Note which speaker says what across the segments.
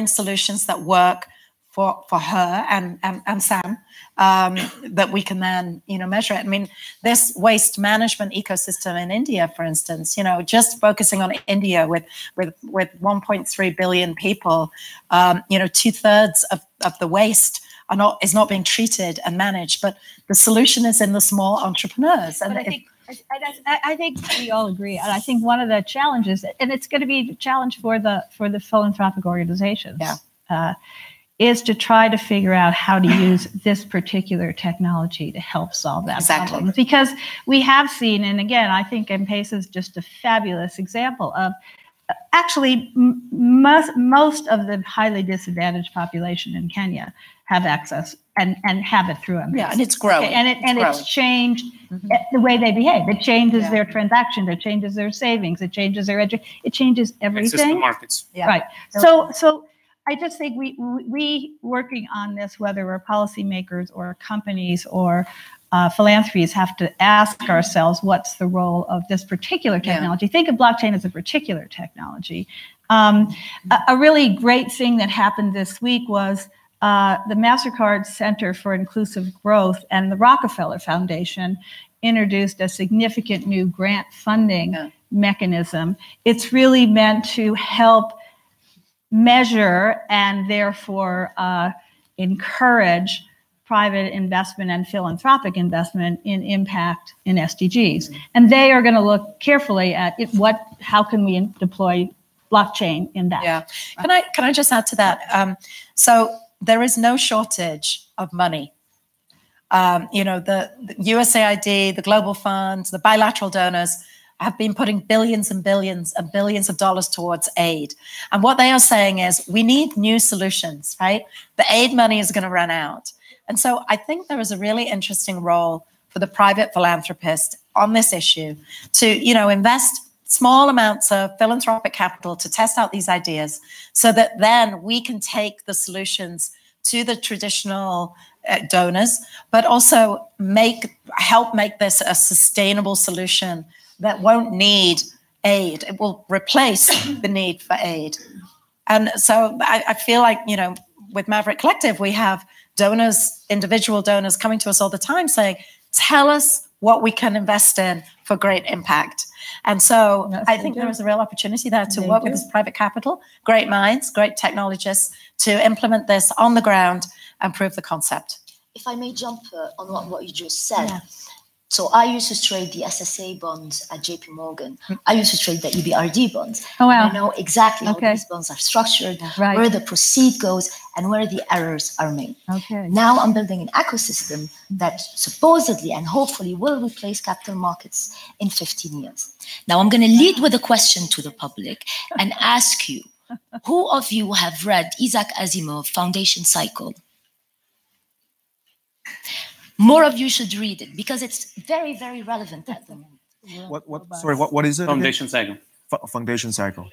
Speaker 1: solutions that work for her and Sam, that we can then, measure it. I mean, this waste management ecosystem in India, for instance, just focusing on India with 1.3 billion people, 2/3 of the waste is not being treated and managed, but the solution is in the small entrepreneurs. And
Speaker 2: I think we all agree. And I think one of the challenges, and it's going to be a challenge for the philanthropic organizations, is to try to figure out how to use this particular technology to help solve that problem. Because we have seen, and again, I think M-Pesa is just a fabulous example of, actually, most of the highly disadvantaged population in Kenya have access and have it through M-Pesa.
Speaker 1: Yeah, and it's growing.
Speaker 2: Okay, and it's changed the way they behave. It changes their transactions. It changes their savings. It changes their it changes everything.
Speaker 3: Access to markets.
Speaker 2: Yeah. Right. So I just think we working on this, whether we're policymakers or companies or philanthropies, have to ask ourselves, what's the role of this particular technology? Think of blockchain as a particular technology. A really great thing that happened this week was the MasterCard Center for Inclusive Growth and the Rockefeller Foundation introduced a significant new grant funding mechanism. It's really meant to help measure and therefore encourage private investment and philanthropic investment in impact in SDGs. And they are going to look carefully at how can we deploy blockchain in that.
Speaker 1: Yeah. Can I just add to that? So there is no shortage of money. The USAID, the Global Fund, the bilateral donors have been putting billions and billions and billions of dollars towards aid. And what they are saying is, we need new solutions, right? The aid money is going to run out. And so I think there is a really interesting role for the private philanthropist on this issue to, invest small amounts of philanthropic capital to test out these ideas so that then we can take the solutions to the traditional donors, but also help make this a sustainable solution that won't need aid. It will replace the need for aid. And so I feel like, with Maverick Collective, we have donors, individual donors coming to us all the time saying, tell us what we can invest in for great impact. And so I think there is a real opportunity there to work with this private capital, great minds, great technologists to implement this on the ground and prove the concept.
Speaker 4: If I may jump on what you just said. Yeah. So I used to trade the SSA bonds at JP Morgan. I used to trade the EBRD bonds.
Speaker 2: Oh, wow.
Speaker 4: And I know exactly how these bonds are structured, where the proceed goes, and where the errors are made. Now I'm building an ecosystem that supposedly and hopefully will replace capital markets in 15 years. Now I'm going to lead with a question to the public and ask you, who of you have read Isaac Asimov Foundation Cycle? More of you should read it because it's very, very relevant at the moment.
Speaker 5: Sorry, what is it?
Speaker 3: Foundation Cycle.
Speaker 5: Foundation Cycle.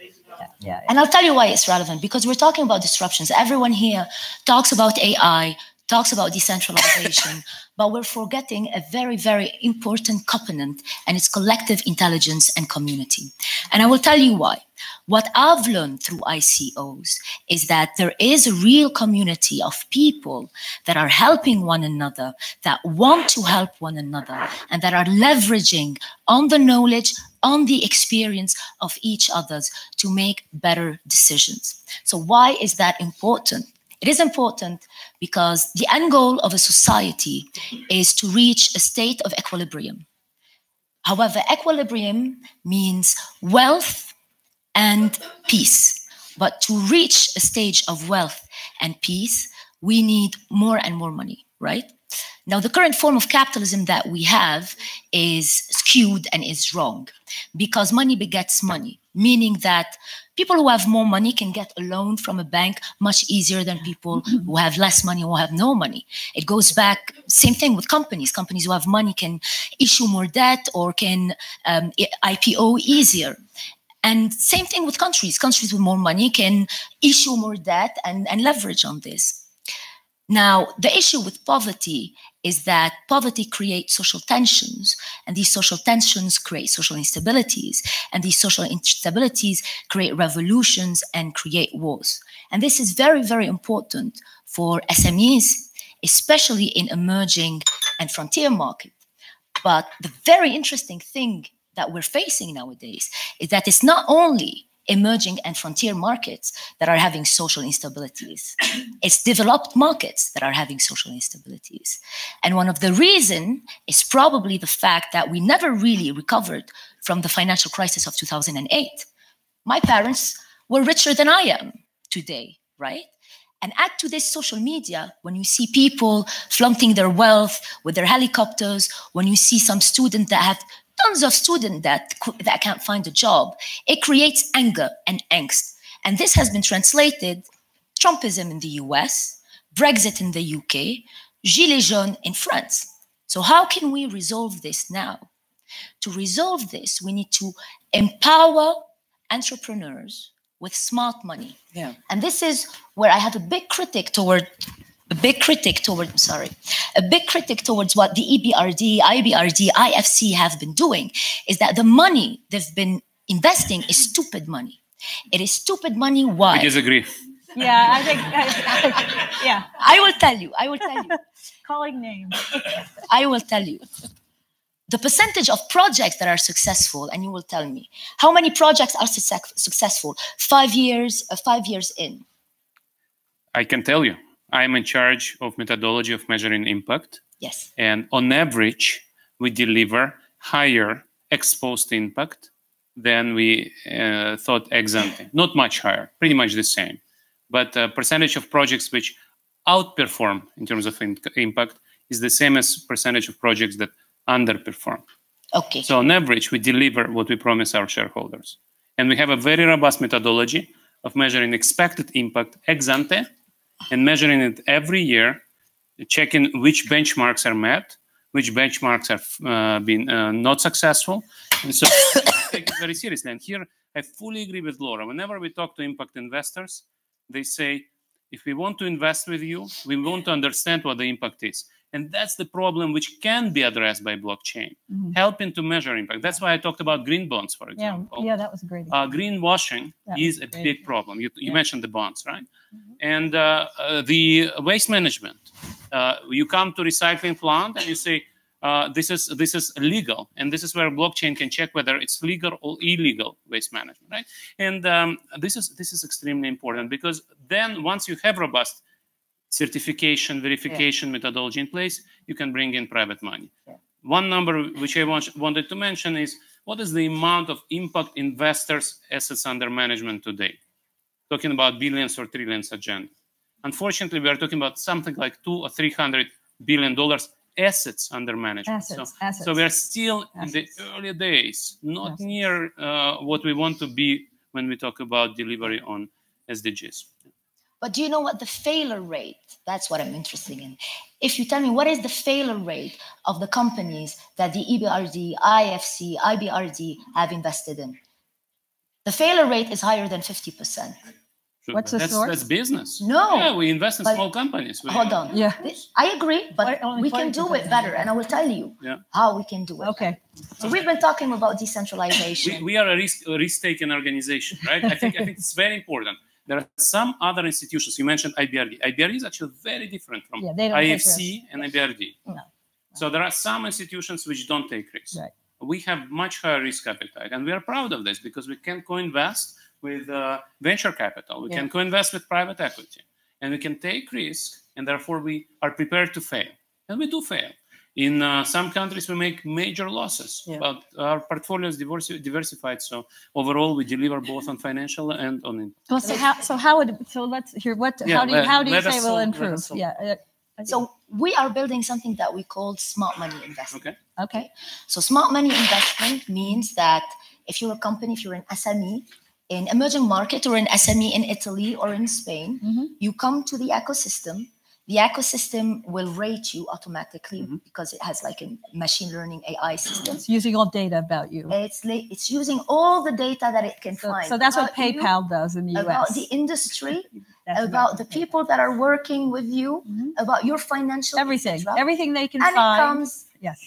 Speaker 4: Yeah. And I'll tell you why it's relevant, because we're talking about disruptions. Everyone here talks about AI, talks about decentralization, but we're forgetting a very, very important component, and it's collective intelligence and community. And I will tell you why. What I've learned through ICOs is that there is a real community of people that are helping one another, that want to help one another, and that are leveraging on the knowledge, on the experience of each other's to make better decisions. So why is that important? It is important because the end goal of a society is to reach a state of equilibrium. However, equilibrium means wealth and peace. But to reach a stage of wealth and peace, we need more and more money, right? Now, the current form of capitalism that we have is skewed and is wrong because money begets money, meaning that people who have more money can get a loan from a bank much easier than people who have less money or have no money. It goes back, same thing with companies. Companies who have money can issue more debt or can IPO easier. And same thing with countries. Countries with more money can issue more debt and leverage on this. Now, the issue with poverty is that poverty creates social tensions, and these social tensions create social instabilities, and these social instabilities create revolutions and create wars. And this is very, very important for SMEs, especially in emerging and frontier markets. But the very interesting thing that we're facing nowadays is that it's not only emerging and frontier markets that are having social instabilities. It's developed markets that are having social instabilities. And one of the reasons is probably the fact that we never really recovered from the financial crisis of 2008. My parents were richer than I am today, right? And add to this social media, when you see people flaunting their wealth with their helicopters, when you see some student that have tons of students that can't find a job, it creates anger and angst. And this has been translated, Trumpism in the US, Brexit in the UK, Gilets jaunes in France. So how can we resolve this now? To resolve this, we need to empower entrepreneurs with smart money.
Speaker 1: Yeah.
Speaker 4: And this is where I have a big critic towards what the EBRD, IBRD, IFC have been doing, is that the money they've been investing is stupid money. It is stupid money. Why?
Speaker 3: I disagree.
Speaker 2: Yeah, I think, yeah.
Speaker 4: I will tell you.
Speaker 2: Calling names.
Speaker 4: I will tell you. The percentage of projects that are successful, and you will tell me, how many projects are successful 5 years in?
Speaker 3: I can tell you. I'm in charge of methodology of measuring impact.
Speaker 4: Yes.
Speaker 3: And on average, we deliver higher exposed impact than we thought ex ante. Not much higher, pretty much the same. But the percentage of projects which outperform in terms of impact is the same as percentage of projects that underperform.
Speaker 4: Okay.
Speaker 3: So on average, we deliver what we promise our shareholders. And we have a very robust methodology of measuring expected impact ex ante and measuring it every year, checking which benchmarks are met, which benchmarks have been not successful. And so take it very seriously. And here, I fully agree with Laura. Whenever we talk to impact investors, they say, if we want to invest with you, we want to understand what the impact is. And that's the problem which can be addressed by blockchain, helping to measure impact. That's why I talked about green bonds, for example.
Speaker 2: Yeah, that was a great example.
Speaker 3: Greenwashing is a big problem. You mentioned the bonds, right? And the waste management. You come to recycling plant and you say, this is legal. And this is where blockchain can check whether it's legal or illegal waste management, right? And this is extremely important, because then once you have robust certification, verification methodology in place, you can bring in private money. One number which I wanted to mention is, what is the amount of impact investors' assets under management today? Talking about billions or trillions agenda. Unfortunately, we are talking about something like $200 or $300 billion assets under management.
Speaker 2: Assets.
Speaker 3: So we are still in the early days, not near what we want to be when we talk about delivery on SDGs.
Speaker 4: But do you know what the failure rate? That's what I'm interested in. If you tell me what is the failure rate of the companies that the EBRD, IFC, IBRD have invested in? The failure rate is higher than 50%.
Speaker 2: What's the source?
Speaker 3: That's business.
Speaker 4: No.
Speaker 3: Yeah, we invest in small companies.
Speaker 4: Hold on.
Speaker 2: Yeah.
Speaker 4: I agree, but we can do it better. And I will tell you how we can do it.
Speaker 2: Okay.
Speaker 4: So we've been talking about decentralization.
Speaker 3: We are a risk-taking organization, right? I think it's very important. There are some other institutions. You mentioned IBRD. IBRD is actually very different from IFC and IBRD.
Speaker 2: No.
Speaker 3: So there are some institutions which don't take risks.
Speaker 2: Right.
Speaker 3: We have much higher risk appetite, and we are proud of this because we can co-invest with venture capital. We can co-invest with private equity, and we can take risk, and therefore we are prepared to fail. And we do fail. In some countries, we make major losses, but our portfolio is diversified. So overall, we deliver both on financial and on impact.
Speaker 2: Well, so let's hear how do you say we'll improve?
Speaker 4: So we are building something that we call smart money investment. Okay. So smart money investment means that if you're a company, if you're an SME in emerging market or an SME in Italy or in Spain, you come to the ecosystem. The ecosystem will rate you automatically because it has like a machine learning AI system.
Speaker 2: It's using all data about you.
Speaker 4: It's using all the data that it can find.
Speaker 2: So that's what PayPal does in the US.
Speaker 4: About the industry about the people that are working with you, about your financial,
Speaker 2: everything they can
Speaker 4: and
Speaker 2: find.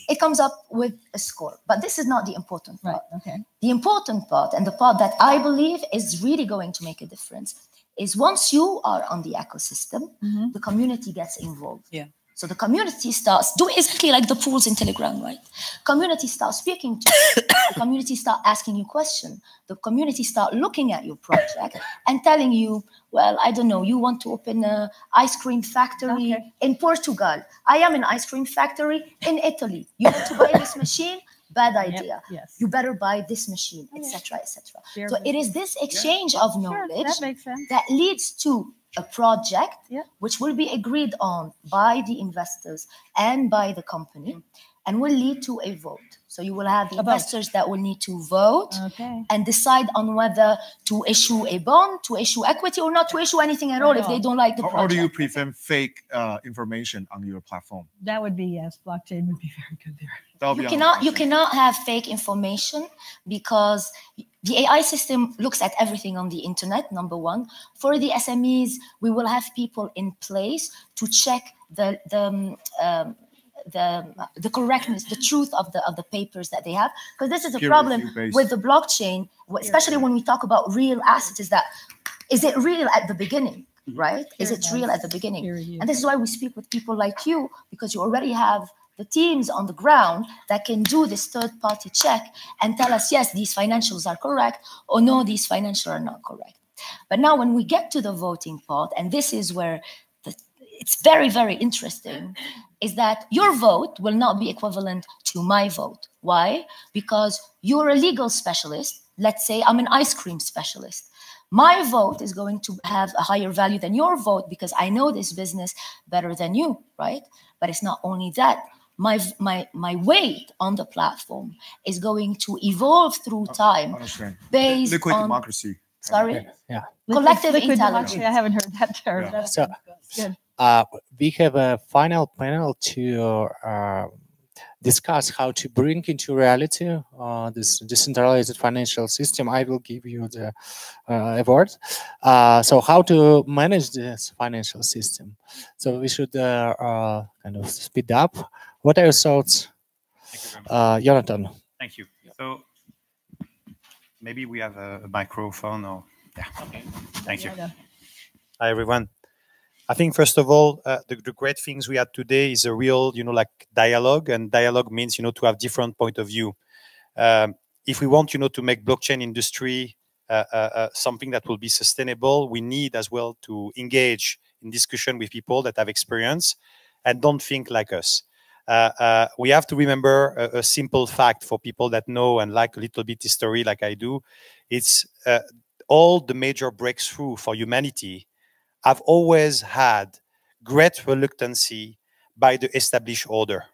Speaker 4: It comes up with a score. But this is not the important part.
Speaker 2: Right. Okay.
Speaker 4: The important part, and the part that I believe is really going to make a difference, is once you are on the ecosystem, the community gets involved.
Speaker 1: Yeah.
Speaker 4: So the community starts doing exactly like the pools in Telegram, right? Community starts speaking to you. The community start asking you questions. The community start looking at your project and telling you, well, I don't know, you want to open an ice cream factory in Portugal. I am an ice cream factory in Italy. You want to buy this machine? Bad idea.
Speaker 2: Yes.
Speaker 4: You better buy this machine, etc., etc. So it is this exchange of knowledge that leads to a project which will be agreed on by the investors and by the company and will lead to a vote. So you will have the investors that will need to vote and decide on whether to issue a bond, to issue equity, or not to issue anything at all if they don't like the project.
Speaker 5: How do you prevent fake information on your platform?
Speaker 2: That would be, yes, blockchain would be very good there.
Speaker 4: You cannot have fake information because the AI system looks at everything on the internet, number one. For the SMEs, we will have people in place to check the correctness, the truth of the papers that they have. Because this is a problem with the blockchain, especially when we talk about real assets, is it real at the beginning, right? Is it real at the beginning? And this is why we speak with people like you, because you already have the teams on the ground that can do this third-party check and tell us, yes, these financials are correct, or no, these financials are not correct. But now when we get to the voting part, and this is where it's very, very interesting, is that your vote will not be equivalent to my vote. Why? Because you're a legal specialist. Let's say I'm an ice cream specialist. My vote is going to have a higher value than your vote because I know this business better than you, right? But it's not only that. My weight on the platform is going to evolve through time based
Speaker 5: liquid
Speaker 4: on
Speaker 5: democracy.
Speaker 4: Sorry?
Speaker 6: Yeah.
Speaker 4: Collective
Speaker 2: liquid
Speaker 4: intelligence.
Speaker 2: Democracy. I haven't heard that term.
Speaker 5: Yeah.
Speaker 6: So
Speaker 2: good.
Speaker 6: we have a final panel to discuss how to bring into reality this decentralized financial system. I will give you the award. So how to manage this financial system. So we should kind of speed up. What are your thoughts, Jonathan?
Speaker 7: Thank you. So maybe we have a microphone or okay. Thank you. Hi everyone. I think first of all, the great things we had today is a real, like dialogue, and dialogue means, to have different point of view. If we want, to make blockchain industry something that will be sustainable, we need as well to engage in discussion with people that have experience and don't think like us. We have to remember a simple fact for people that know and like a little bit history like I do. It's all the major breakthrough for humanity have always had great reluctancy by the established order.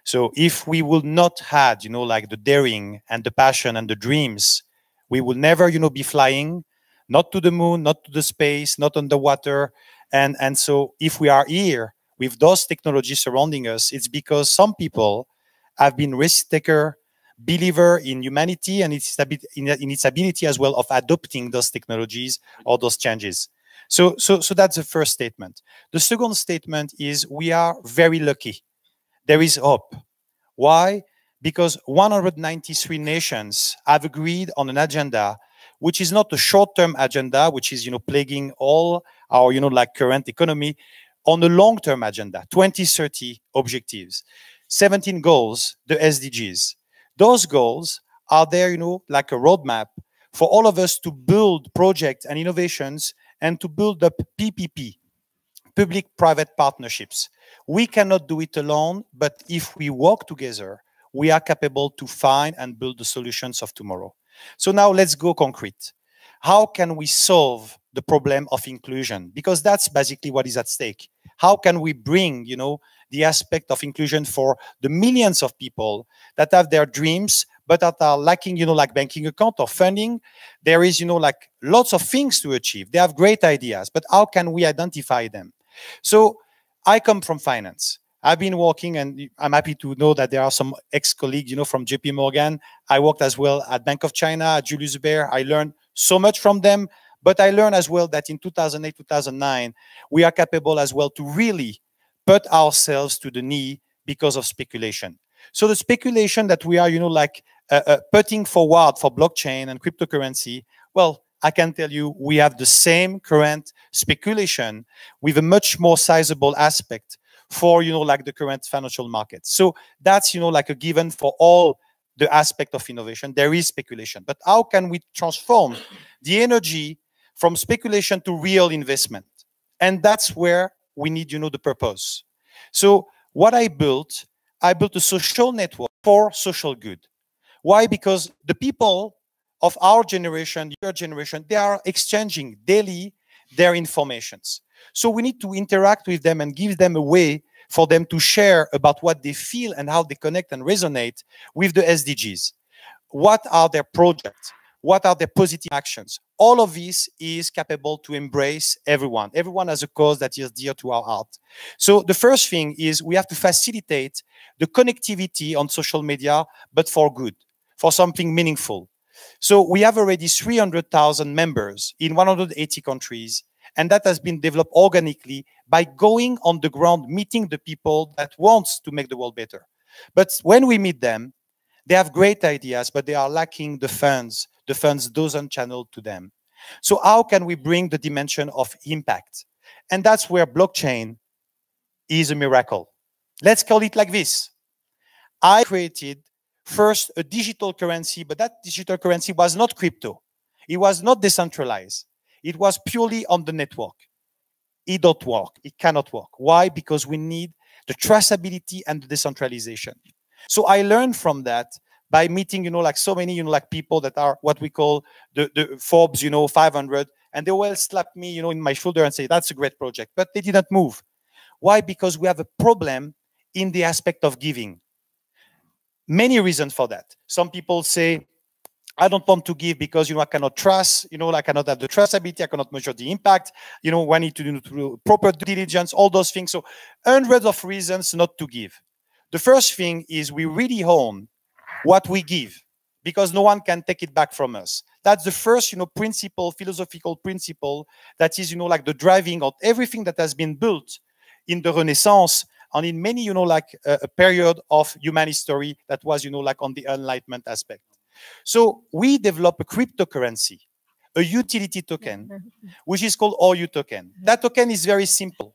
Speaker 7: So if we will not had, like the daring and the passion and the dreams, we will never, be flying, not to the moon, not to the space, not underwater. And so if we are here with those technologies surrounding us, it's because some people have been risk taker, believer in humanity and its ability as well of adopting those technologies or those changes. So that's the first statement. The second statement is we are very lucky. There is hope. Why? Because 193 nations have agreed on an agenda which is not a short-term agenda, which is, plaguing all our, current economy, on a long-term agenda, 2030 objectives, 17 goals, the SDGs. Those goals are there, like a roadmap for all of us to build projects and innovations and to build up PPP, public-private partnerships. We cannot do it alone, but if we work together, we are capable to find and build the solutions of tomorrow. So now let's go concrete. How can we solve the problem of inclusion? Because that's basically what is at stake. How can we bring, the aspect of inclusion for the millions of people that have their dreams, but that are lacking, like banking account or funding? There is, like lots of things to achieve. They have great ideas, but how can we identify them? So I come from finance. I've been working, and I'm happy to know that there are some ex-colleagues, from JP Morgan. I worked as well at Bank of China, at Julius Baer. I learned so much from them, But I learned as well that in 2008, 2009, we are capable as well to really put ourselves to the knee because of speculation. So the speculation that we are, putting forward for blockchain and cryptocurrency, well, I can tell you we have the same current speculation with a much more sizable aspect for, the current financial market. So that's, like a given for all the aspect of innovation. There is speculation. But how can we transform the energy from speculation to real investment? And that's where we need, the purpose. So what I built a social network for social good. Why? Because the people of our generation, your generation, they are exchanging daily their informations. So we need to interact with them and give them a way for them to share about what they feel and how they connect and resonate with the SDGs. What are their projects? What are their positive actions? All of this is capable to embrace everyone. Everyone has a cause that is dear to our heart. So the first thing is we have to facilitate the connectivity on social media, but for good, for something meaningful. So we have already 300,000 members in 180 countries, and that has been developed organically by going on the ground, meeting the people that want to make the world better. But when we meet them, they have great ideas, but they are lacking the funds. The funds doesn't channel to them. So how can we bring the dimension of impact? And that's where blockchain is a miracle. Let's call it like this. I created first a digital currency, but that digital currency was not crypto. It was not decentralized. It was purely on the network. It don't work. It cannot work. Why? Because we need the traceability and the decentralization. So I learned from that by meeting, so many, people that are what we call the Forbes, 500, and they will slap me, in my shoulder and say, that's a great project, but they didn't move. Why? Because we have a problem in the aspect of giving. Many reasons for that. Some people say, I don't want to give because, I cannot trust, I cannot have the traceability, I cannot measure the impact, I need to do proper due diligence, all those things. So hundreds of reasons not to give. The first thing is we really own what we give because no one can take it back from us. That's the first, principle, philosophical principle that is, the driving of everything that has been built in the Renaissance and in many, a period of human history that was, on the Enlightenment aspect. So we develop a cryptocurrency, a utility token, which is called OU token. That token is very simple.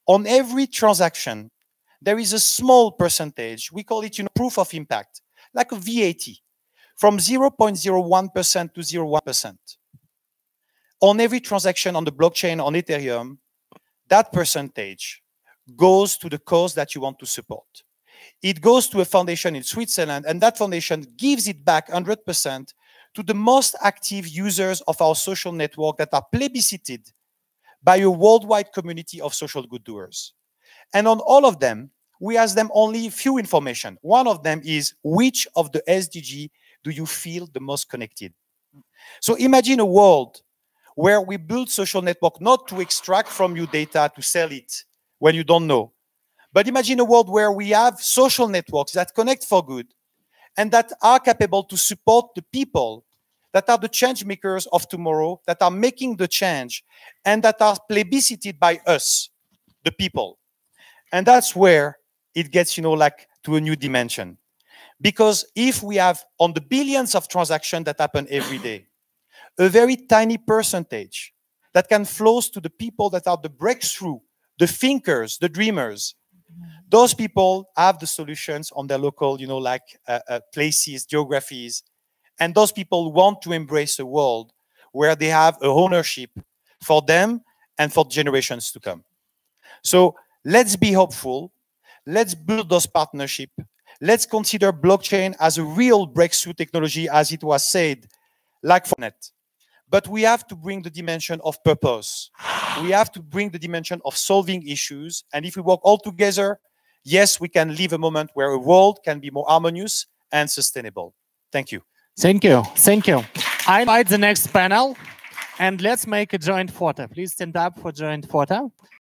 Speaker 7: On every transaction, there is a small percentage, we call it proof of impact, like a VAT, from 0.01% to 0.1%. On every transaction on the blockchain, on Ethereum, that percentage goes to the cause that you want to support. It goes to a foundation in Switzerland, and that foundation gives it back 100% to the most active users of our social network that are plebiscited by a worldwide community of social good doers. And on all of them, we ask them only few information. One of them is, which of the SDG do you feel the most connected? So imagine a world where we build social network not to extract from you data to sell it when you don't know. But imagine a world where we have social networks that connect for good and that are capable to support the people that are the change makers of tomorrow, that are making the change, and that are plebiscited by us, the people. And that's where it gets, to a new dimension. Because if we have, on the billions of transactions that happen every day, a very tiny percentage that can flow to the people that are the breakthrough, the thinkers, the dreamers, those people have the solutions on their local, places, geographies. And those people want to embrace a world where they have a ownership for them and for generations to come. So let's be hopeful. Let's build those partnerships. Let's consider blockchain as a real breakthrough technology, as it was said, like Fortnite. But we have to bring the dimension of purpose. We have to bring the dimension of solving issues. And if we work all together, yes, we can live a moment where a world can be more harmonious and sustainable. Thank you.
Speaker 6: Thank you. Thank you. I invite the next panel, and let's make a joint photo. Please stand up for joint photo.